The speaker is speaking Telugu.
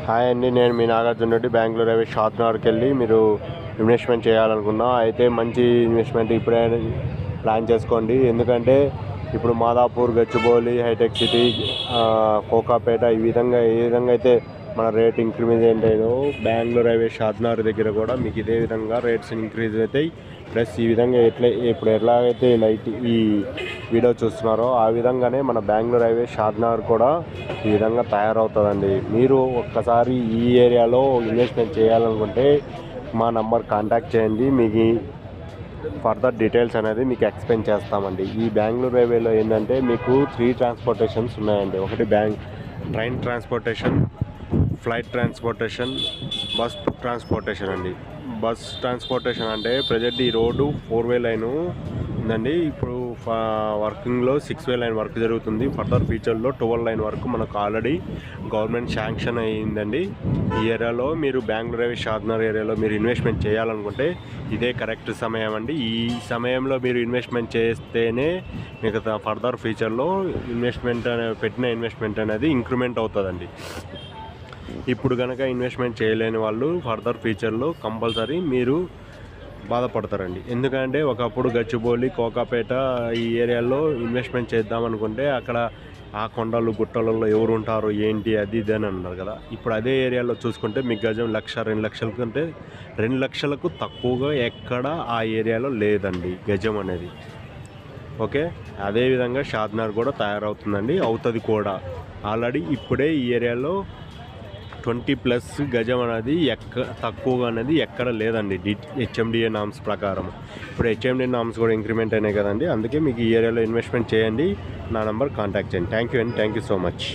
హాయ్ అండి, నేను మీ నాగార్జున రెడ్డి. బెంగళూరు అవి షాద్నగర్కి వెళ్ళి మీరు ఇన్వెస్ట్మెంట్ చేయాలనుకున్నా అయితే మంచి ఇన్వెస్ట్మెంట్ ఇప్పుడే ప్లాన్ చేసుకోండి. ఎందుకంటే ఇప్పుడు మాదాపూర్, గచ్చిబౌలి, హైటెక్ సిటీ, కోకాపేట ఏ విధంగా అయితే మన రేట్ ఇంక్రిమెంట్ అయ్యాయో బెంగళూరు హైవే షాద్నగర్ దగ్గర కూడా మీకు ఇదే విధంగా రేట్స్ ఇంక్రీజ్ అవుతాయి. ప్లస్ ఈ విధంగా ఇప్పుడు ఎలాగైతే ఈ వీడియో చూస్తున్నారో ఆ విధంగానే మన బెంగళూరు హైవే షాద్నగర్ కూడా ఈ విధంగా తయారవుతుందండి. మీరు ఒక్కసారి ఈ ఏరియాలో ఇన్వెస్ట్మెంట్ చేయాలనుకుంటే మా నంబర్ కాంటాక్ట్ చేయండి. మీకు ఫర్దర్ డీటెయిల్స్ అనేది మీకు ఎక్స్ప్లెయిన్ చేస్తామండి. ఈ బెంగళూరు హైవేలో ఏంటంటే మీకు 3 ట్రాన్స్పోర్టేషన్స్ ఉన్నాయండి. ఒకటి train transportation, flight transportation, bus transportation అండి. బస్ ట్రాన్స్పోర్టేషన్ అంటే ప్రజెంట్ ఈ రోడ్డు 4-వే లైను ఉందండి. ఇప్పుడు వర్కింగ్లో 6-వే లైన్ వర్క్ జరుగుతుంది. ఫర్దర్ ఫ్యూచర్లో 12 లైన్ వరకు మనకు ఆల్రెడీ గవర్నమెంట్ శాంక్షన్ అయ్యిందండి. ఈ ఏరియాలో మీరు బెంగళూరు హైవే షాద్నగర్ ఏరియాలో మీరు ఇన్వెస్ట్మెంట్ చేయాలనుకుంటే ఇదే కరెక్ట్ సమయం అండి. ఈ సమయంలో మీరు ఇన్వెస్ట్మెంట్ చేస్తేనే మీకు ఫర్దర్ ఫ్యూచర్లో పెట్టిన ఇన్వెస్ట్మెంట్ అనేది ఇంక్రిమెంట్ అవుతుందండి. ఇప్పుడు కనుక ఇన్వెస్ట్మెంట్ చేయలేని వాళ్ళు ఫర్దర్ ఫ్యూచర్లో కంపల్సరీ మీరు బాధపడతారండి. ఎందుకంటే ఒకప్పుడు గచ్చిబౌలి, కోకాపేట ఈ ఏరియాలో ఇన్వెస్ట్మెంట్ చేద్దామనుకుంటే అక్కడ ఆ కొండలు గుట్టలలో ఎవరు ఉంటారు ఏంటి అది ఇది అని అన్నారు కదా. ఇప్పుడు అదే ఏరియాలో చూసుకుంటే మీకు గజం 1,00,000-2 లక్షల కంటే 2 లక్షలకు తక్కువగా ఎక్కడ ఆ ఏరియాలో లేదండి గజం అనేది. ఓకే, అదేవిధంగా షాద్నగర్ కూడా తయారవుతుందండి, అవుతుంది కూడా. ఆల్రెడీ ఇప్పుడే ఈ ఏరియాలో 20+ గజం అనేది తక్కువగా అనేది ఎక్కడ లేదండి హెచ్ఎండిఏ నామ్స్ ప్రకారం. ఇప్పుడు హెచ్ఎండిఏ నామ్స్ కూడా ఇంక్రిమెంట్ అయినాయి కదండి. అందుకే మీకు ఈ ఏరియాలో ఇన్వెస్ట్మెంట్ చేయండి. నా నెంబర్ కాంటాక్ట్ చేయండి. థ్యాంక్ యూ అండి, థ్యాంక్ యూ సో మచ్.